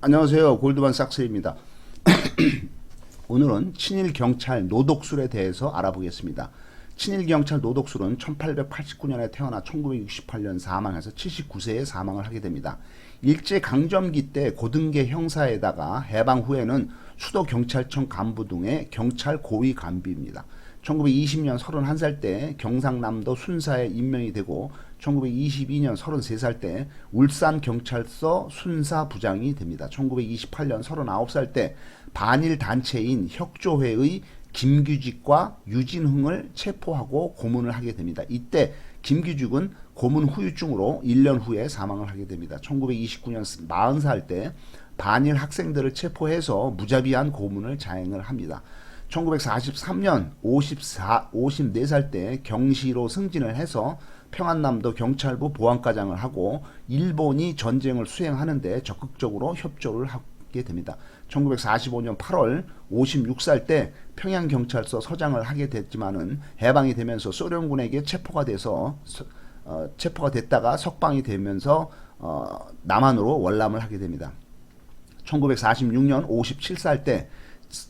안녕하세요. 골드만삭스입니다. 오늘은 친일경찰 노독술에 대해서 알아보겠습니다. 친일경찰 노독술은 1889년에 태어나 1968년 사망해서 79세에 사망을 하게 됩니다. 일제강점기 때 고등계 형사에다가 해방 후에는 수도경찰청 간부 등의 경찰 고위 간부입니다. 1920년 31살 때 경상남도 순사에 임명이 되고 1922년 33살 때 울산경찰서 순사부장이 됩니다. 1928년 39살 때 반일 단체인 혁조회의 김규직과 유진흥을 체포하고 고문을 하게 됩니다. 이때 김규직은 고문 후유증으로 1년 후에 사망을 하게 됩니다. 1929년 40살 때 반일 학생들을 체포해서 무자비한 고문을 자행을 합니다. 1943년 54살 때 경시로 승진을 해서 평안남도 경찰부 보안과장을 하고 일본이 전쟁을 수행하는데 적극적으로 협조를 하게 됩니다. 1945년 8월 56살 때 평양경찰서 서장을 하게 됐지만은 해방이 되면서 소련군에게 체포가 됐다가 석방이 되면서 남한으로 월남을 하게 됩니다. 1946년 57살 때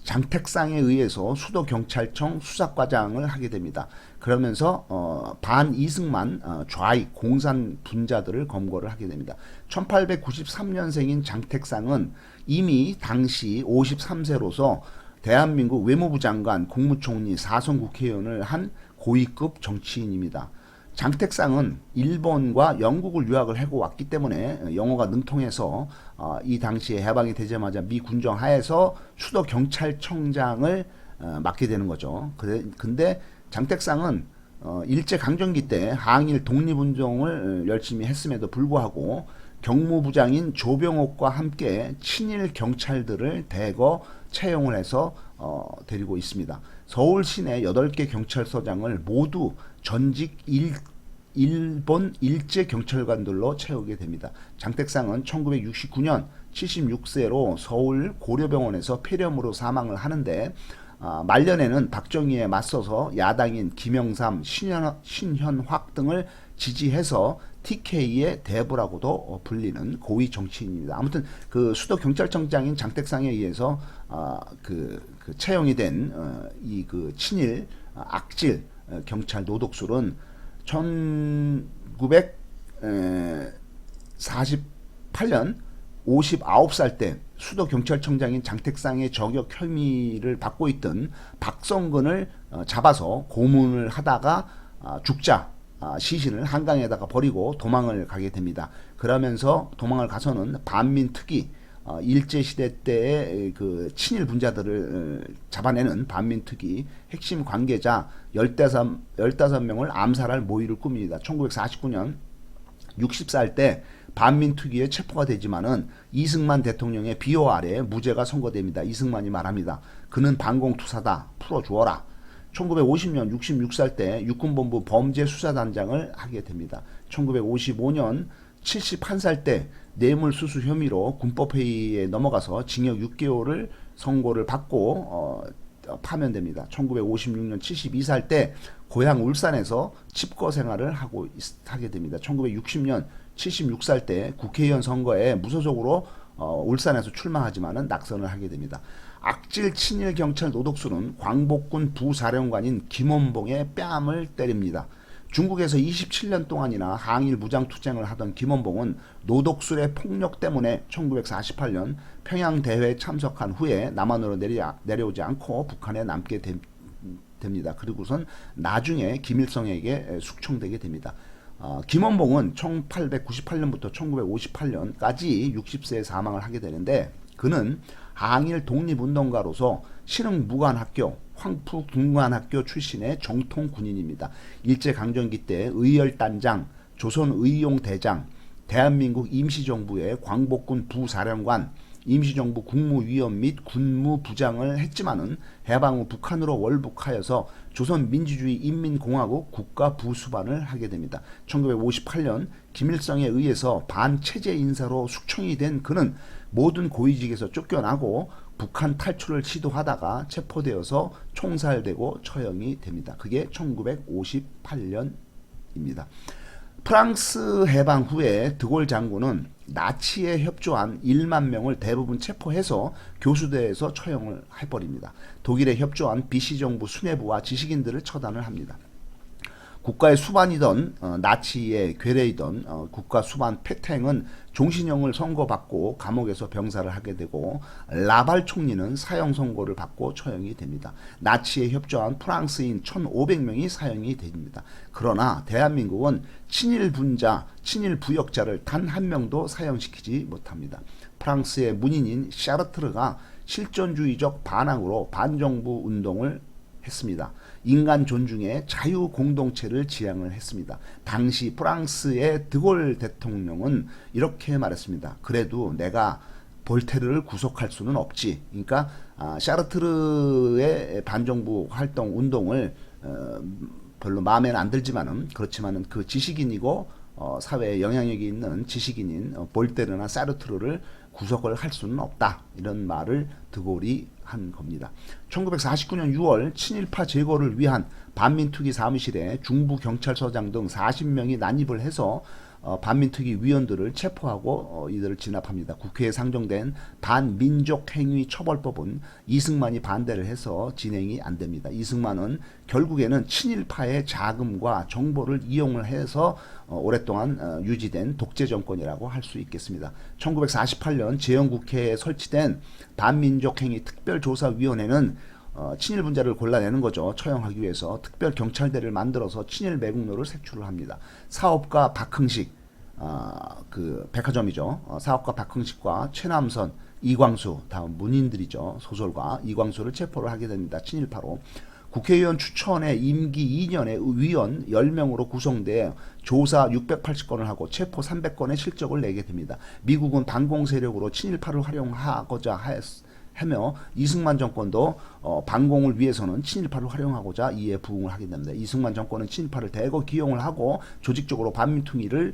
장택상에 의해서 수도경찰청 수사과장을 하게 됩니다. 그러면서 반이승만 좌익 공산 분자들을 검거를 하게 됩니다. 1893년생인 장택상은 이미 당시 53세로서 대한민국 외무부 장관, 국무총리, 4선 국회의원을 한 고위급 정치인입니다. 장택상은 일본과 영국을 유학을 하고 왔기 때문에 영어가 능통해서 이 당시에 해방이 되자마자 미 군정 하에서 수도 경찰청장을 맡게 되는 거죠. 근데 장택상은 일제 강점기 때 항일 독립운동을 열심히 했음에도 불구하고 경무부장인 조병옥과 함께 친일 경찰들을 대거 채용을 해서 데리고 있습니다. 서울 시내 8개 경찰서장을 모두 전직 일본 일제 경찰관들로 채우게 됩니다. 장택상은 1969년 76세로 서울 고려병원에서 폐렴으로 사망을 하는데 말년에는 박정희에 맞서서 야당인 김영삼, 신현확 등을 지지해서 TK의 대부라고도 불리는 고위 정치인입니다. 아무튼 그 수도 경찰청장인 장택상에 의해서 채용이 된 이 그 친일 악질 경찰 노독술은 1948년 59살 때 수도경찰청장인 장택상의 저격 혐의를 받고 있던 박성근을 잡아서 고문을 하다가 죽자 시신을 한강에다가 버리고 도망을 가게 됩니다. 그러면서 도망을 가서는 반민특위 일제시대 때의 그 친일 분자들을 잡아내는 반민특위 핵심 관계자 15명을 암살할 모의를 꾸밉니다. 1949년 60살 때 반민특위에 체포가 되지만은 이승만 대통령의 비호 아래 무죄가 선고됩니다. 이승만이 말합니다. 그는 반공투사다. 풀어주어라. 1950년 66살 때 육군본부 범죄수사단장을 하게 됩니다. 1955년 71살 때 뇌물수수 혐의로 군법회의에 넘어가서 징역 6개월을 선고를 받고 파면됩니다. 1956년 72살 때 고향 울산에서 칩거 생활을 하게 됩니다. 1960년 76살 때 국회의원 선거에 무소속으로 울산에서 출마하지만은 낙선을 하게 됩니다. 악질 친일 경찰 노독술은 광복군 부사령관인 김원봉의 뺨을 때립니다. 중국에서 27년 동안이나 항일 무장투쟁을 하던 김원봉은 노독술의 폭력 때문에 1948년 평양대회에 참석한 후에 남한으로 내려오지 않고 북한에 남게 됩니다. 그리고선 나중에 김일성에게 숙청되게 됩니다. 김원봉은 1898년부터 1958년까지 60세에 사망을 하게 되는데 그는 항일 독립운동가로서 신흥무관학교, 황푸군관학교 출신의 정통 군인입니다. 일제강점기 때 의열단장, 조선의용대장, 대한민국 임시정부의 광복군 부사령관, 임시정부 국무위원 및 군무부장을 했지만은 해방 후 북한으로 월북하여서 조선민주주의 인민공화국 국가부수반을 하게 됩니다. 1958년 김일성에 의해서 반체제 인사로 숙청이 된 그는 모든 고위직에서 쫓겨나고 북한 탈출을 시도하다가 체포되어서 총살되고 처형이 됩니다. 그게 1958년입니다. 프랑스 해방 후에 드골 장군은 나치에 협조한 1만 명을 대부분 체포해서 교수대에서 처형을 해버립니다. 독일에 협조한 비시정부 수뇌부와 지식인들을 처단을 합니다. 국가의 수반이던 나치의 괴뢰이던 국가 수반 페탱은 종신형을 선고받고 감옥에서 병사를 하게 되고 라발 총리는 사형 선고를 받고 처형이 됩니다. 나치에 협조한 프랑스인 1,500명이 사형이 됩니다. 그러나 대한민국은 친일 분자, 친일 부역자를 단 한 명도 사형시키지 못합니다. 프랑스의 문인인 샤르트르가 실존주의적 반항으로 반정부 운동을 했습니다. 인간 존중의 자유 공동체를 지향을 했습니다. 당시 프랑스의 드골 대통령은 이렇게 말했습니다. 그래도 내가 볼테르를 구속할 수는 없지. 그러니까 샤르트르의 반정부 활동 운동을 별로 마음에는 안 들지만은 그렇지만은 그 지식인이고 사회에 영향력이 있는 지식인인 볼테르나 사르트르를 구속을 할 수는 없다. 이런 말을 드골이 한 겁니다. 1949년 6월 친일파 제거를 위한 반민특위 사무실에 중부경찰서장 등 40명이 난입을 해서 반민특위 위원들을 체포하고 이들을 진압합니다. 국회에 상정된 반민족행위처벌법은 이승만이 반대를 해서 진행이 안 됩니다. 이승만은 결국에는 친일파의 자금과 정보를 이용을 해서 오랫동안 유지된 독재 정권이라고 할 수 있겠습니다. 1948년 재헌국회에 설치된 반민족행위 특별조사위원회는 친일 분자를 골라내는 거죠. 처형하기 위해서 특별경찰대를 만들어서 친일 매국노를 색출을 합니다. 사업가 박흥식, 그 백화점이죠. 사업가 박흥식과 최남선, 이광수, 다음 문인들이죠. 소설가 이광수를 체포를 하게 됩니다. 친일파로. 국회의원 추천에 임기 2년의 위원 10명으로 구성돼 조사 680건을 하고 체포 300건의 실적을 내게 됩니다. 미국은 반공 세력으로 친일파를 활용하고자 하며 이승만 정권도 반공을 위해서는 친일파를 활용하고자 이에 부응을 하게 됩니다. 이승만 정권은 친일파를 대거 기용을 하고 조직적으로 반민특위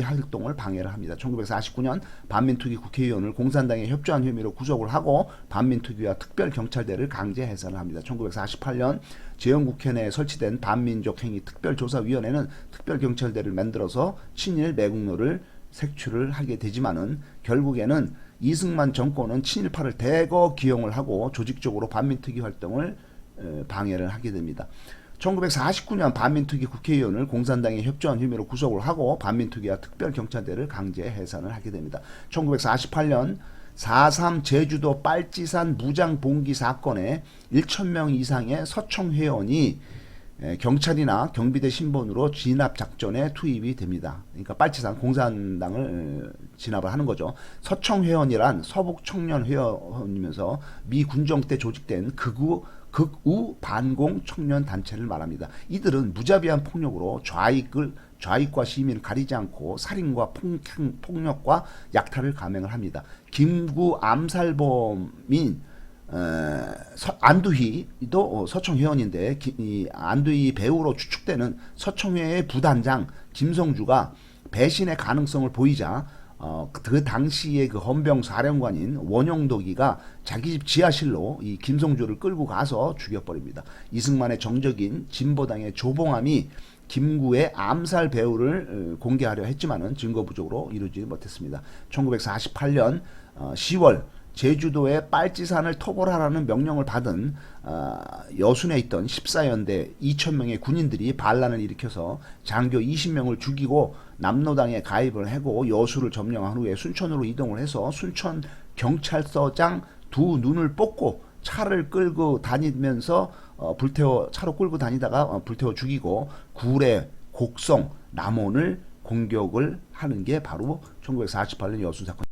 활동을 방해를 합니다. 1949년 반민특위 국회의원을 공산당에 협조한 혐의로 구속을 하고 반민특위와 특별경찰대를 강제 해산을 합니다. 1948년 재헌국회 내에 설치된 반민족행위 특별조사위원회는 특별경찰대를 만들어서 친일 매국노를 색출을 하게 되지만은 결국에는 이승만 정권은 친일파를 대거 기용을 하고 조직적으로 반민특위 활동을 방해를 하게 됩니다. 1949년 반민특위 국회의원을 공산당에 협조한 혐의로 구속을 하고 반민특위와 특별경찰대를 강제 해산을 하게 됩니다. 1948년 4.3 제주도 빨치산 무장봉기 사건에 1,000명 이상의 서청 회원이 경찰이나 경비대 신분으로 진압작전에 투입이 됩니다. 그러니까 빨치산 공산당을 진압을 하는 거죠. 서청 회원이란 서북 청년 회원이면서 미 군정 때 조직된 극우 반공 청년 단체를 말합니다. 이들은 무자비한 폭력으로 좌익과 시민을 가리지 않고 살인과 폭력과 약탈을 감행을 합니다. 김구 암살범인 안두희도 서청 회원인데 안두희 배우로 추측되는 서청회의 부단장 김성주가 배신의 가능성을 보이자 그 당시에 그 헌병 사령관인 원용덕이가 자기 집 지하실로 이 김성주를 끌고 가서 죽여버립니다. 이승만의 정적인 진보당의 조봉암이 김구의 암살 배우를 공개하려 했지만은 증거 부족으로 이루지 못했습니다. 1948년 10월 제주도의 빨치산을 토벌하라는 명령을 받은 여순에 있던 14연대 2,000명의 군인들이 반란을 일으켜서 장교 20명을 죽이고 남로당에 가입을 하고 여수를 점령한 후에 순천으로 이동을 해서 순천 경찰서장 두 눈을 뽑고 차를 끌고 다니면서 차로 끌고 다니다가 불태워 죽이고 구례, 곡성, 남원을 공격을 하는 게 바로 1948년 여수 사건.